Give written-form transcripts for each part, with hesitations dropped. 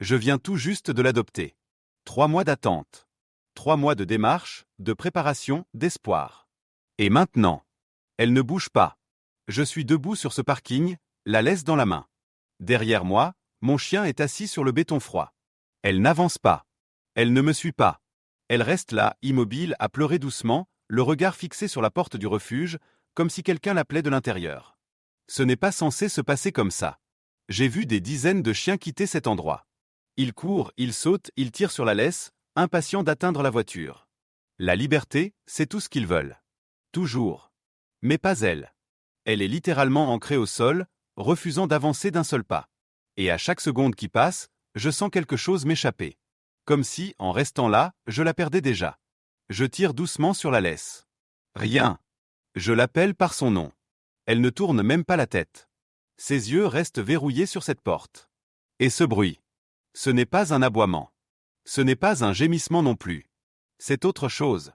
Je viens tout juste de l'adopter. 3 mois d'attente. 3 mois de démarche, de préparation, d'espoir. Et maintenant, elle ne bouge pas. Je suis debout sur ce parking, la laisse dans la main. Derrière moi, mon chien est assis sur le béton froid. Elle n'avance pas. Elle ne me suit pas. Elle reste là, immobile, à pleurer doucement, le regard fixé sur la porte du refuge, comme si quelqu'un l'appelait de l'intérieur. Ce n'est pas censé se passer comme ça. J'ai vu des dizaines de chiens quitter cet endroit. Ils courent, ils sautent, ils tirent sur la laisse, impatients d'atteindre la voiture. La liberté, c'est tout ce qu'ils veulent. Toujours. Mais pas elle. Elle est littéralement ancrée au sol, refusant d'avancer d'un seul pas. Et à chaque seconde qui passe, je sens quelque chose m'échapper. Comme si, en restant là, je la perdais déjà. Je tire doucement sur la laisse. Rien. Je l'appelle par son nom. Elle ne tourne même pas la tête. Ses yeux restent verrouillés sur cette porte. Et ce bruit. Ce n'est pas un aboiement. Ce n'est pas un gémissement non plus. C'est autre chose.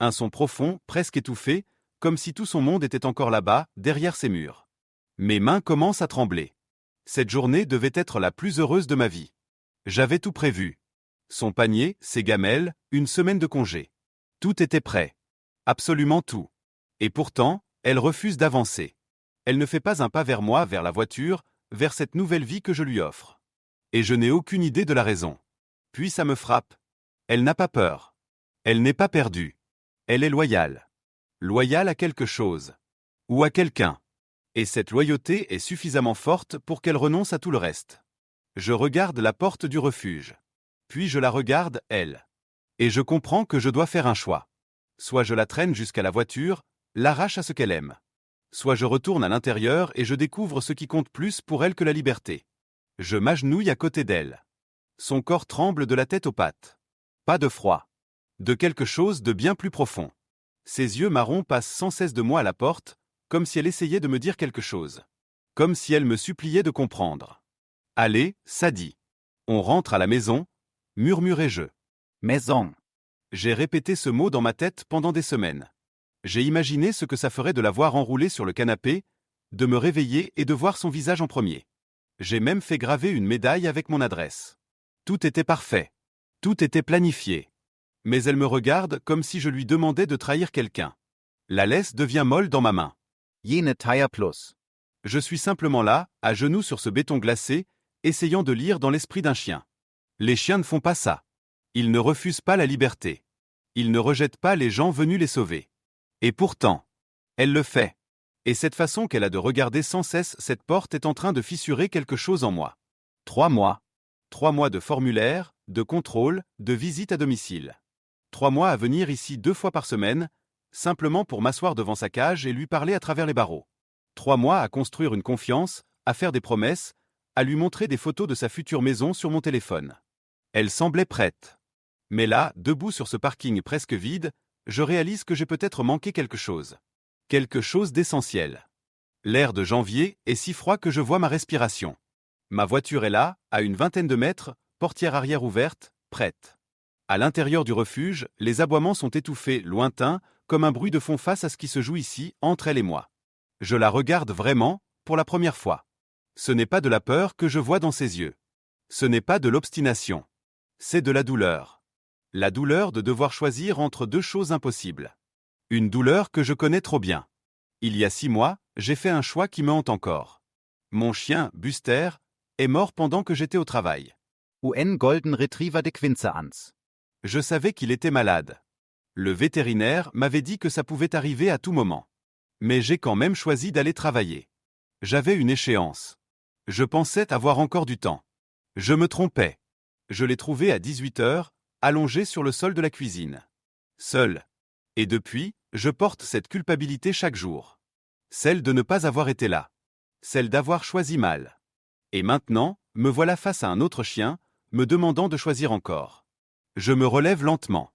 Un son profond, presque étouffé, comme si tout son monde était encore là-bas, derrière ces murs. Mes mains commencent à trembler. Cette journée devait être la plus heureuse de ma vie. J'avais tout prévu. Son panier, ses gamelles, une semaine de congé. Tout était prêt. Absolument tout. Et pourtant, elle refuse d'avancer. Elle ne fait pas un pas vers moi, vers la voiture, vers cette nouvelle vie que je lui offre. Et je n'ai aucune idée de la raison. Puis ça me frappe. Elle n'a pas peur. Elle n'est pas perdue. Elle est loyale. Loyale à quelque chose. Ou à quelqu'un. Et cette loyauté est suffisamment forte pour qu'elle renonce à tout le reste. Je regarde la porte du refuge. Puis je la regarde, elle. Et je comprends que je dois faire un choix. Soit je la traîne jusqu'à la voiture, l'arrache à ce qu'elle aime. Soit je retourne à l'intérieur et je découvre ce qui compte plus pour elle que la liberté. Je m'agenouille à côté d'elle. Son corps tremble de la tête aux pattes. Pas de froid. De quelque chose de bien plus profond. Ses yeux marrons passent sans cesse de moi à la porte, comme si elle essayait de me dire quelque chose. Comme si elle me suppliait de comprendre. Allez, Sadie. On rentre à la maison, murmurai-je. Maison. J'ai répété ce mot dans ma tête pendant des semaines. J'ai imaginé ce que ça ferait de la voir enroulée sur le canapé, de me réveiller et de voir son visage en premier. J'ai même fait graver une médaille avec mon adresse. Tout était parfait. Tout était planifié. Mais elle me regarde comme si je lui demandais de trahir quelqu'un. La laisse devient molle dans ma main. Jene Tire Plus. Je suis simplement là, à genoux sur ce béton glacé, essayant de lire dans l'esprit d'un chien. Les chiens ne font pas ça. Ils ne refusent pas la liberté. Ils ne rejettent pas les gens venus les sauver. Et pourtant, elle le fait. Et cette façon qu'elle a de regarder sans cesse cette porte est en train de fissurer quelque chose en moi. 3 mois. 3 mois de formulaire, de contrôle, de visite à domicile. 3 mois à venir ici 2 fois par semaine, simplement pour m'asseoir devant sa cage et lui parler à travers les barreaux. 3 mois à construire une confiance, à faire des promesses, à lui montrer des photos de sa future maison sur mon téléphone. Elle semblait prête. Mais là, debout sur ce parking presque vide, je réalise que j'ai peut-être manqué quelque chose. Quelque chose d'essentiel. L'air de janvier est si froid que je vois ma respiration. Ma voiture est là, à une vingtaine de mètres, portière arrière ouverte, prête. À l'intérieur du refuge, les aboiements sont étouffés, lointains, comme un bruit de fond face à ce qui se joue ici, entre elle et moi. Je la regarde vraiment, pour la première fois. Ce n'est pas de la peur que je vois dans ses yeux. Ce n'est pas de l'obstination. C'est de la douleur. La douleur de devoir choisir entre 2 choses impossibles. Une douleur que je connais trop bien. Il y a 6 mois, j'ai fait un choix qui me hante encore. Mon chien, Buster, est mort pendant que j'étais au travail. UN Golden Retriever de Quinze. Je savais qu'il était malade. Le vétérinaire m'avait dit que ça pouvait arriver à tout moment. Mais j'ai quand même choisi d'aller travailler. J'avais une échéance. Je pensais avoir encore du temps. Je me trompais. Je l'ai trouvé à 18h, allongé sur le sol de la cuisine. Seul. Et depuis, je porte cette culpabilité chaque jour. Celle de ne pas avoir été là. Celle d'avoir choisi mal. Et maintenant, me voilà face à un autre chien, me demandant de choisir encore. Je me relève lentement.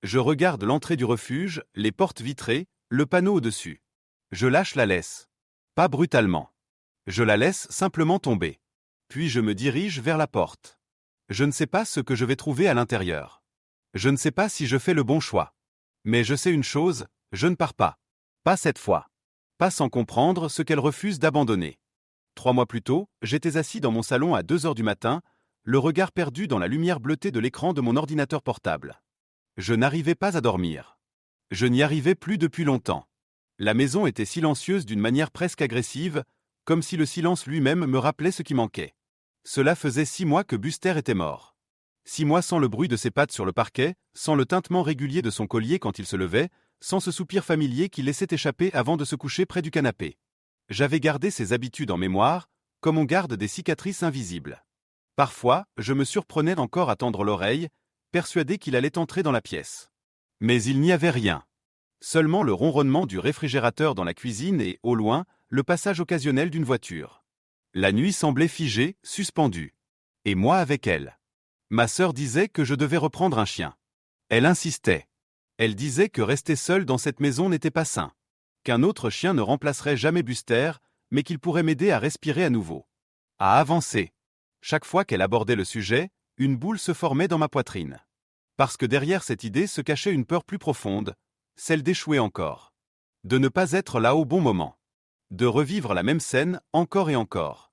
Je regarde l'entrée du refuge, les portes vitrées, le panneau au-dessus. Je lâche la laisse. Pas brutalement. Je la laisse simplement tomber. Puis je me dirige vers la porte. Je ne sais pas ce que je vais trouver à l'intérieur. Je ne sais pas si je fais le bon choix. Mais je sais une chose, je ne pars pas. Pas cette fois. Pas sans comprendre ce qu'elle refuse d'abandonner. 3 mois plus tôt, j'étais assis dans mon salon à 2h du matin, le regard perdu dans la lumière bleutée de l'écran de mon ordinateur portable. Je n'arrivais pas à dormir. Je n'y arrivais plus depuis longtemps. La maison était silencieuse d'une manière presque agressive, comme si le silence lui-même me rappelait ce qui manquait. Cela faisait 6 mois que Buster était mort. 6 mois sans le bruit de ses pattes sur le parquet, sans le tintement régulier de son collier quand il se levait, sans ce soupir familier qu'il laissait échapper avant de se coucher près du canapé. J'avais gardé ses habitudes en mémoire, comme on garde des cicatrices invisibles. Parfois, je me surprenais encore à tendre l'oreille, persuadé qu'il allait entrer dans la pièce. Mais il n'y avait rien. Seulement le ronronnement du réfrigérateur dans la cuisine et, au loin, le passage occasionnel d'une voiture. La nuit semblait figée, suspendue. Et moi avec elle. Ma sœur disait que je devais reprendre un chien. Elle insistait. Elle disait que rester seul dans cette maison n'était pas sain. Qu'un autre chien ne remplacerait jamais Buster, mais qu'il pourrait m'aider à respirer à nouveau. À avancer. Chaque fois qu'elle abordait le sujet, une boule se formait dans ma poitrine. Parce que derrière cette idée se cachait une peur plus profonde, celle d'échouer encore. De ne pas être là au bon moment. De revivre la même scène encore et encore.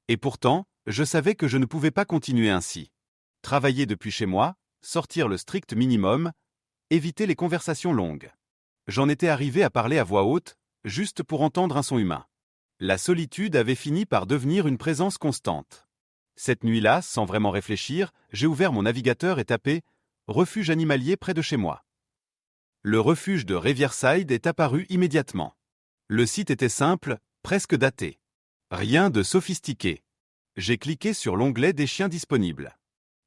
Et pourtant, je savais que je ne pouvais pas continuer ainsi. Travailler depuis chez moi, sortir le strict minimum, éviter les conversations longues. J'en étais arrivé à parler à voix haute, juste pour entendre un son humain. La solitude avait fini par devenir une présence constante. Cette nuit-là, sans vraiment réfléchir, j'ai ouvert mon navigateur et tapé « Refuge animalier près de chez moi ». Le refuge de Riverside est apparu immédiatement. Le site était simple, presque daté. Rien de sophistiqué. J'ai cliqué sur l'onglet des chiens disponibles.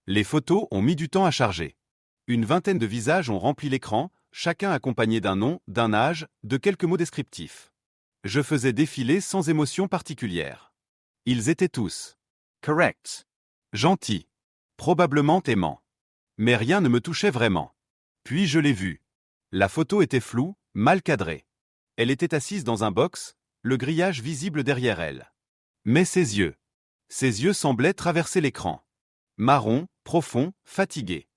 Les photos ont mis du temps à charger. Une vingtaine de visages ont rempli l'écran, chacun accompagné d'un nom, d'un âge, de quelques mots descriptifs. Je faisais défiler sans émotion particulière. Ils étaient tous corrects, gentils, probablement aimants. Mais rien ne me touchait vraiment. Puis je l'ai vue. La photo était floue, mal cadrée. Elle était assise dans un box, le grillage visible derrière elle. Mais ses yeux semblaient traverser l'écran. Marron, profond, fatigué.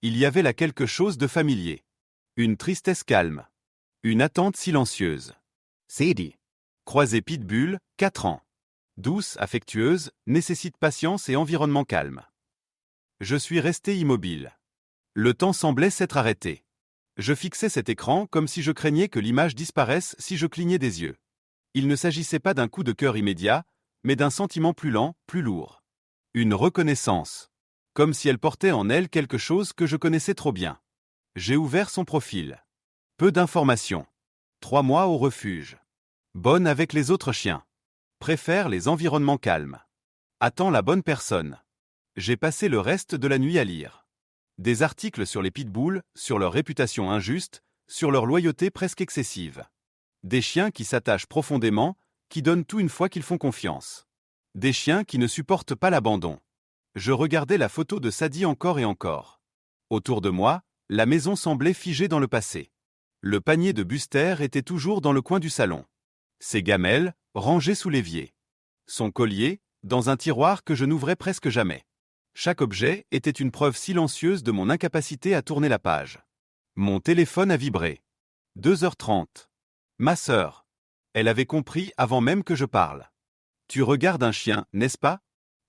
Il y avait là quelque chose de familier. Une tristesse calme. Une attente silencieuse. Sadie. Croisée Pitbull, 4 ans. Douce, affectueuse, nécessite patience et environnement calme. Je suis resté immobile. Le temps semblait s'être arrêté. Je fixais cet écran comme si je craignais que l'image disparaisse si je clignais des yeux. Il ne s'agissait pas d'un coup de cœur immédiat, mais d'un sentiment plus lent, plus lourd. Une reconnaissance. Comme si elle portait en elle quelque chose que je connaissais trop bien. J'ai ouvert son profil. Peu d'informations. 3 mois au refuge. Bonne avec les autres chiens. Préfère les environnements calmes. Attends la bonne personne. J'ai passé le reste de la nuit à lire. Des articles sur les pitbulls, sur leur réputation injuste, sur leur loyauté presque excessive. Des chiens qui s'attachent profondément, qui donnent tout une fois qu'ils font confiance. Des chiens qui ne supportent pas l'abandon. Je regardais la photo de Sadie encore et encore. Autour de moi, la maison semblait figée dans le passé. Le panier de Buster était toujours dans le coin du salon. Ses gamelles, rangées sous l'évier. Son collier, dans un tiroir que je n'ouvrais presque jamais. Chaque objet était une preuve silencieuse de mon incapacité à tourner la page. Mon téléphone a vibré. 2h30. Ma sœur. Elle avait compris avant même que je parle. Tu regardes un chien, n'est-ce pas?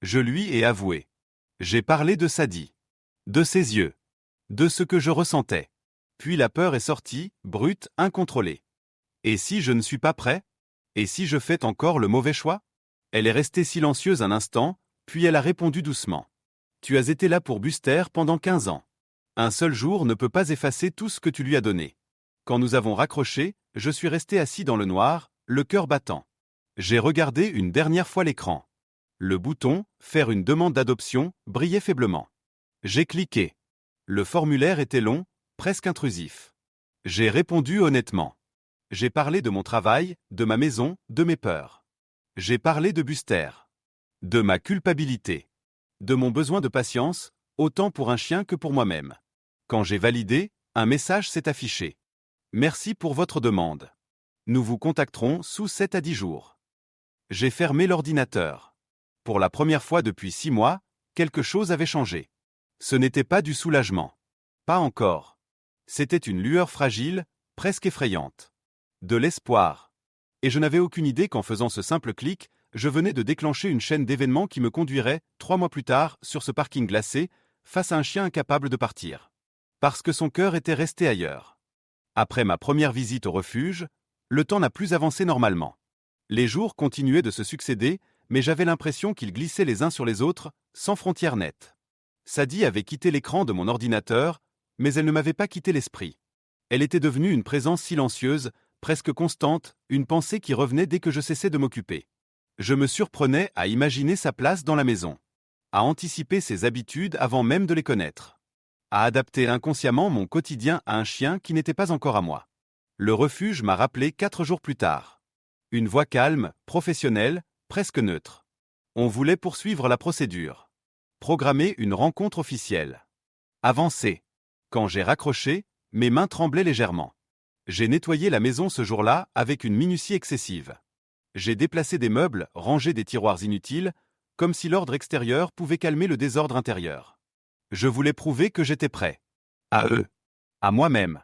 Je lui ai avoué. J'ai parlé de Sadie. De ses yeux. De ce que je ressentais. Puis la peur est sortie, brute, incontrôlée. Et si je ne suis pas prêt? Et si je fais encore le mauvais choix? Elle est restée silencieuse un instant, puis elle a répondu doucement. Tu as été là pour Buster pendant 15 ans. Un seul jour ne peut pas effacer tout ce que tu lui as donné. Quand nous avons raccroché, je suis resté assis dans le noir, le cœur battant. J'ai regardé une dernière fois l'écran. Le bouton « Faire une demande d'adoption » brillait faiblement. J'ai cliqué. Le formulaire était long, presque intrusif. J'ai répondu honnêtement. J'ai parlé de mon travail, de ma maison, de mes peurs. J'ai parlé de Buster. De ma culpabilité. De mon besoin de patience, autant pour un chien que pour moi-même. Quand j'ai validé, un message s'est affiché. Merci pour votre demande. Nous vous contacterons sous 7 à 10 jours. J'ai fermé l'ordinateur. Pour la première fois depuis 6 mois, quelque chose avait changé. Ce n'était pas du soulagement. Pas encore. C'était une lueur fragile, presque effrayante. De l'espoir. Et je n'avais aucune idée qu'en faisant ce simple clic, je venais de déclencher une chaîne d'événements qui me conduirait, 3 mois plus tard, sur ce parking glacé, face à un chien incapable de partir. Parce que son cœur était resté ailleurs. Après ma première visite au refuge, le temps n'a plus avancé normalement. Les jours continuaient de se succéder, mais j'avais l'impression qu'ils glissaient les uns sur les autres, sans frontières nettes. Sadie avait quitté l'écran de mon ordinateur, mais elle ne m'avait pas quitté l'esprit. Elle était devenue une présence silencieuse, presque constante, une pensée qui revenait dès que je cessais de m'occuper. Je me surprenais à imaginer sa place dans la maison, à anticiper ses habitudes avant même de les connaître, à adapter inconsciemment mon quotidien à un chien qui n'était pas encore à moi. Le refuge m'a rappelé 4 jours plus tard. Une voix calme, professionnelle, presque neutre. On voulait poursuivre la procédure. Programmer une rencontre officielle. Avancer. Quand j'ai raccroché, mes mains tremblaient légèrement. J'ai nettoyé la maison ce jour-là avec une minutie excessive. J'ai déplacé des meubles, rangé des tiroirs inutiles, comme si l'ordre extérieur pouvait calmer le désordre intérieur. Je voulais prouver que j'étais prêt. À eux. À moi-même.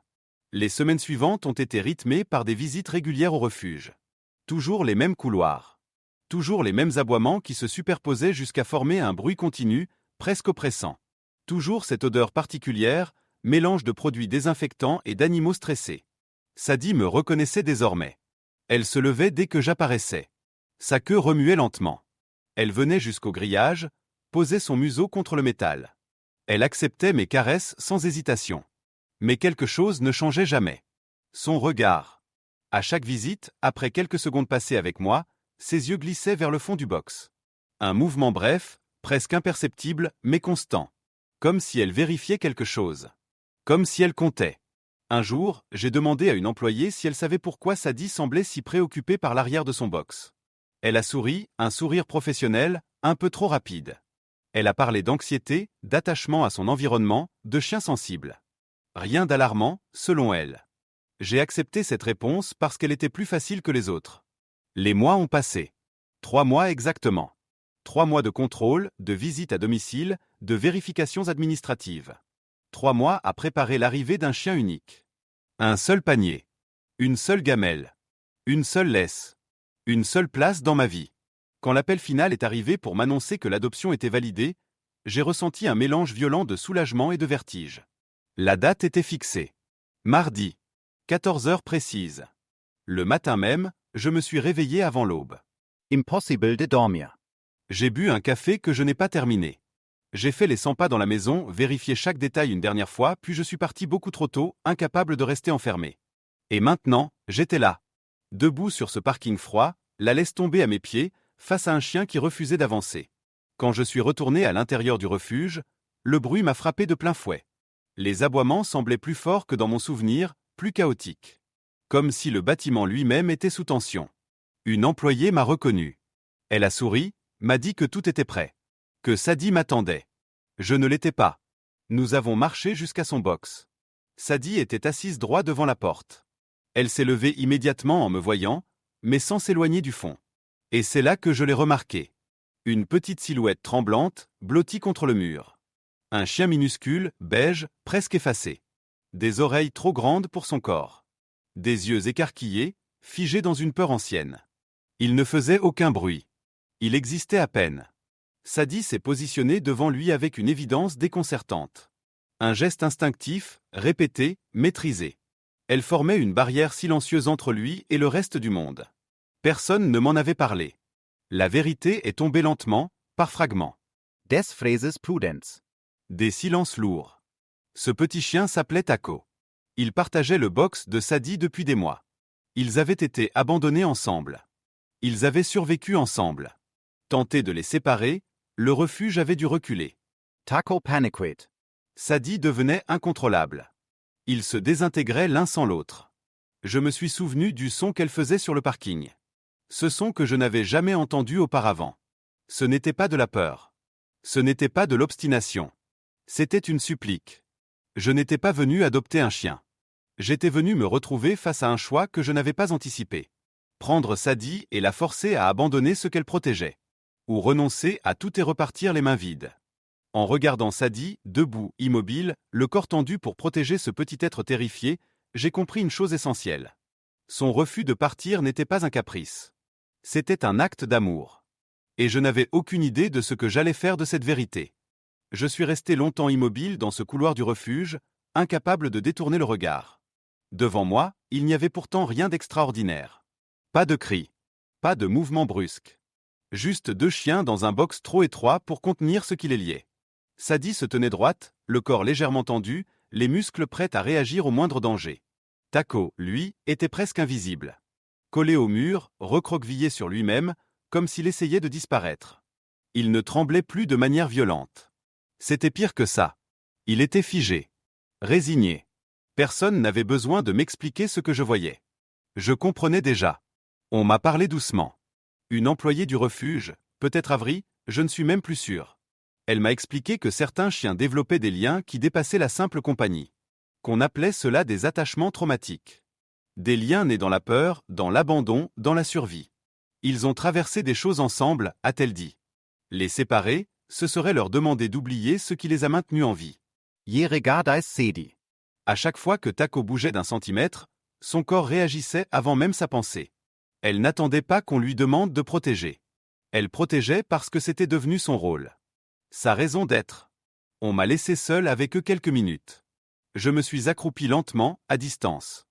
Les semaines suivantes ont été rythmées par des visites régulières au refuge. Toujours les mêmes couloirs. Toujours les mêmes aboiements qui se superposaient jusqu'à former un bruit continu, presque oppressant. Toujours cette odeur particulière, mélange de produits désinfectants et d'animaux stressés. Sadie me reconnaissait désormais. Elle se levait dès que j'apparaissais. Sa queue remuait lentement. Elle venait jusqu'au grillage, posait son museau contre le métal. Elle acceptait mes caresses sans hésitation. Mais quelque chose ne changeait jamais. Son regard. À chaque visite, après quelques secondes passées avec moi, ses yeux glissaient vers le fond du box. Un mouvement bref, presque imperceptible, mais constant. Comme si elle vérifiait quelque chose. Comme si elle comptait. Un jour, j'ai demandé à une employée si elle savait pourquoi Sadie semblait si préoccupée par l'arrière de son box. Elle a souri, un sourire professionnel, un peu trop rapide. Elle a parlé d'anxiété, d'attachement à son environnement, de chien sensible. Rien d'alarmant, selon elle. J'ai accepté cette réponse parce qu'elle était plus facile que les autres. Les mois ont passé. 3 mois exactement. 3 mois de contrôle, de visites à domicile, de vérifications administratives. 3 mois à préparer l'arrivée d'un chien unique. Un seul panier. Une seule gamelle. Une seule laisse. Une seule place dans ma vie. Quand l'appel final est arrivé pour m'annoncer que l'adoption était validée, j'ai ressenti un mélange violent de soulagement et de vertige. La date était fixée. Mardi. 14 heures précises. Le matin même, je me suis réveillé avant l'aube. Impossible de dormir. J'ai bu un café que je n'ai pas terminé. J'ai fait les 100 pas dans la maison, vérifié chaque détail une dernière fois, puis je suis parti beaucoup trop tôt, incapable de rester enfermé. Et maintenant, j'étais là. Debout sur ce parking froid, la laisse tomber à mes pieds, face à un chien qui refusait d'avancer. Quand je suis retourné à l'intérieur du refuge, le bruit m'a frappé de plein fouet. Les aboiements semblaient plus forts que dans mon souvenir, plus chaotiques. Comme si le bâtiment lui-même était sous tension. Une employée m'a reconnu. Elle a souri, m'a dit que tout était prêt. Que Sadie m'attendait. Je ne l'étais pas. Nous avons marché jusqu'à son box. Sadie était assise droit devant la porte. Elle s'est levée immédiatement en me voyant, mais sans s'éloigner du fond. Et c'est là que je l'ai remarqué. Une petite silhouette tremblante, blottie contre le mur. Un chien minuscule, beige, presque effacé. Des oreilles trop grandes pour son corps. Des yeux écarquillés, figés dans une peur ancienne. Il ne faisait aucun bruit. Il existait à peine. Sadie s'est positionnée devant lui avec une évidence déconcertante. Un geste instinctif, répété, maîtrisé. Elle formait une barrière silencieuse entre lui et le reste du monde. Personne ne m'en avait parlé. La vérité est tombée lentement, par fragments. Des Phrases Prudence. Des silences lourds. Ce petit chien s'appelait Taco. Il partageait le box de Sadie depuis des mois. Ils avaient été abandonnés ensemble. Ils avaient survécu ensemble. Tenté de les séparer, le refuge avait dû reculer. Taco Paniquate. Sadie devenait incontrôlable. Ils se désintégraient l'un sans l'autre. Je me suis souvenu du son qu'elle faisait sur le parking. Ce son que je n'avais jamais entendu auparavant. Ce n'était pas de la peur. Ce n'était pas de l'obstination. C'était une supplique. Je n'étais pas venu adopter un chien. J'étais venu me retrouver face à un choix que je n'avais pas anticipé. Prendre Sadie et la forcer à abandonner ce qu'elle protégeait. Ou renoncer à tout et repartir les mains vides. En regardant Sadie, debout, immobile, le corps tendu pour protéger ce petit être terrifié, j'ai compris une chose essentielle. Son refus de partir n'était pas un caprice. C'était un acte d'amour. Et je n'avais aucune idée de ce que j'allais faire de cette vérité. Je suis resté longtemps immobile dans ce couloir du refuge, incapable de détourner le regard. Devant moi, il n'y avait pourtant rien d'extraordinaire. Pas de cris. Pas de mouvement brusque. Juste deux chiens dans un box trop étroit pour contenir ce qui les liait. Sadie se tenait droite, le corps légèrement tendu, les muscles prêts à réagir au moindre danger. Taco, lui, était presque invisible. Collé au mur, recroquevillé sur lui-même, comme s'il essayait de disparaître. Il ne tremblait plus de manière violente. C'était pire que ça. Il était figé. Résigné. Personne n'avait besoin de m'expliquer ce que je voyais. Je comprenais déjà. On m'a parlé doucement. Une employée du refuge, peut-être Avery, je ne suis même plus sûr. Elle m'a expliqué que certains chiens développaient des liens qui dépassaient la simple compagnie. Qu'on appelait cela des attachements traumatiques. Des liens nés dans la peur, dans l'abandon, dans la survie. Ils ont traversé des choses ensemble, a-t-elle dit. Les séparer, ce serait leur demander d'oublier ce qui les a maintenus en vie. Je regarde Sadie. À chaque fois que Taco bougeait d'un centimètre, son corps réagissait avant même sa pensée. Elle n'attendait pas qu'on lui demande de protéger. Elle protégeait parce que c'était devenu son rôle. Sa raison d'être. On m'a laissé seul avec eux quelques minutes. Je me suis accroupi lentement, à distance.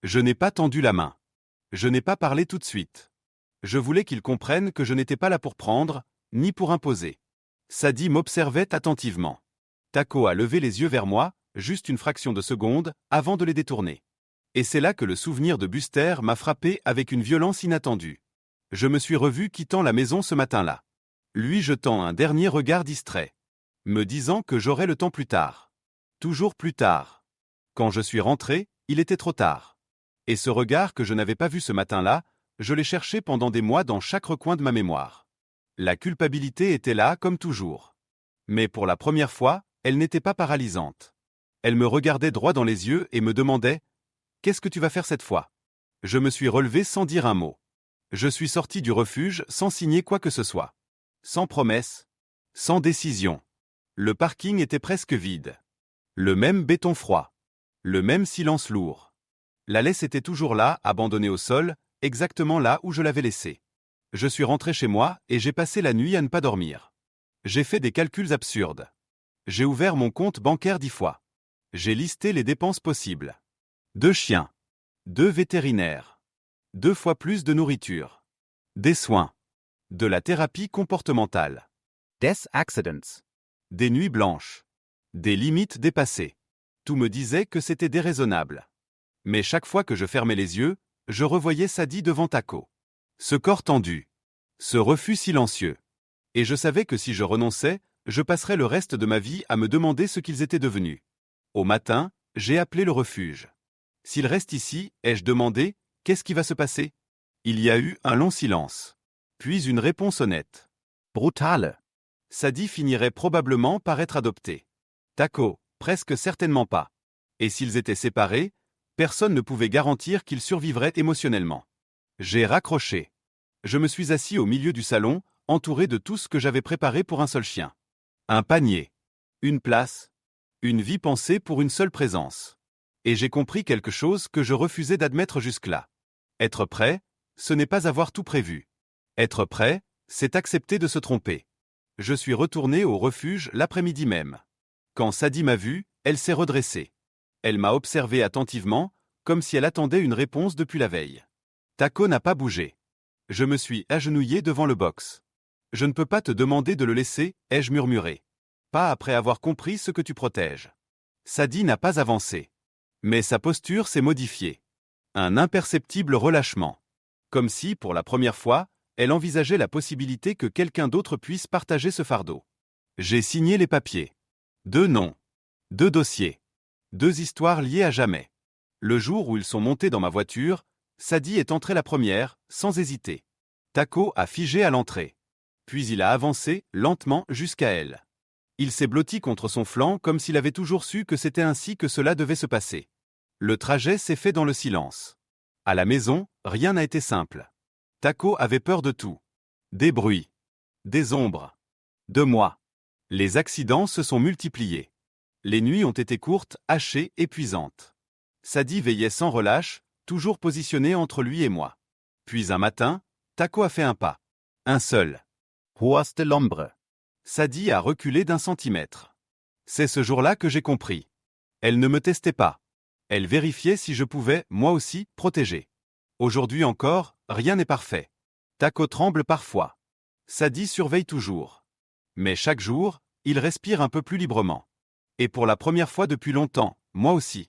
Je n'ai pas tendu la main. Je n'ai pas parlé tout de suite. Je voulais qu'ils comprennent que je n'étais pas là pour prendre, ni pour imposer. Sadie m'observait attentivement. Taco a levé les yeux vers moi, juste une fraction de seconde, avant de les détourner. Et c'est là que le souvenir de Buster m'a frappé avec une violence inattendue. Je me suis revu quittant la maison ce matin-là. Lui jetant un dernier regard distrait. Me disant que j'aurais le temps plus tard. Toujours plus tard. Quand je suis rentré, il était trop tard. Et ce regard que je n'avais pas vu ce matin-là, je l'ai cherché pendant des mois dans chaque recoin de ma mémoire. La culpabilité était là comme toujours. Mais pour la première fois, elle n'était pas paralysante. Elle me regardait droit dans les yeux et me demandait « Qu'est-ce que tu vas faire cette fois ?» Je me suis relevé sans dire un mot. Je suis sorti du refuge sans signer quoi que ce soit. Sans promesse. Sans décision. Le parking était presque vide. Le même béton froid. Le même silence lourd. La laisse était toujours là, abandonnée au sol, exactement là où je l'avais laissée. Je suis rentré chez moi et j'ai passé la nuit à ne pas dormir. J'ai fait des calculs absurdes. J'ai ouvert mon compte bancaire 10 fois. J'ai listé les dépenses possibles. 2 chiens. 2 vétérinaires. 2 fois plus de nourriture. Des soins. De la thérapie comportementale. Des accidents. Des nuits blanches. Des limites dépassées. Tout me disait que c'était déraisonnable. Mais chaque fois que je fermais les yeux, je revoyais Sadie devant Taco. Ce corps tendu. Ce refus silencieux. Et je savais que si je renonçais, je passerais le reste de ma vie à me demander ce qu'ils étaient devenus. Au matin, j'ai appelé le refuge. S'ils restent ici, ai-je demandé, qu'est-ce qui va se passer ? Il y a eu un long silence. Puis une réponse honnête. Brutale. Sadie finirait probablement par être adoptée. Taco, presque certainement pas. Et s'ils étaient séparés, personne ne pouvait garantir qu'ils survivraient émotionnellement. J'ai raccroché. Je me suis assis au milieu du salon, entouré de tout ce que j'avais préparé pour un seul chien. Un panier. Une place. Une vie pensée pour une seule présence. Et j'ai compris quelque chose que je refusais d'admettre jusque-là. Être prêt, ce n'est pas avoir tout prévu. Être prêt, c'est accepter de se tromper. Je suis retourné au refuge l'après-midi même. Quand Sadie m'a vu, elle s'est redressée. Elle m'a observé attentivement, comme si elle attendait une réponse depuis la veille. Taco n'a pas bougé. Je me suis agenouillé devant le box. Je ne peux pas te demander de le laisser, ai-je murmuré. Pas après avoir compris ce que tu protèges. Sadie n'a pas avancé. Mais sa posture s'est modifiée. Un imperceptible relâchement. Comme si, pour la première fois, elle envisageait la possibilité que quelqu'un d'autre puisse partager ce fardeau. J'ai signé les papiers. 2 noms. 2 dossiers. 2 histoires liées à jamais. Le jour où ils sont montés dans ma voiture, Sadie est entrée la première, sans hésiter. Taco a figé à l'entrée. Puis il a avancé, lentement, jusqu'à elle. Il s'est blotti contre son flanc comme s'il avait toujours su que c'était ainsi que cela devait se passer. Le trajet s'est fait dans le silence. À la maison, rien n'a été simple. Taco avait peur de tout. Des bruits. Des ombres. De moi. Les accidents se sont multipliés. Les nuits ont été courtes, hachées, épuisantes. Sadie veillait sans relâche, toujours positionnée entre lui et moi. Puis un matin, Taco a fait un pas. Un seul. Hoherste Lombre. Sadie a reculé d'1 centimètre. C'est ce jour-là que j'ai compris. Elle ne me testait pas. Elle vérifiait si je pouvais, moi aussi, protéger. Aujourd'hui encore, rien n'est parfait. Taco tremble parfois. Sadie surveille toujours. Mais chaque jour, il respire un peu plus librement. Et pour la première fois depuis longtemps, moi aussi.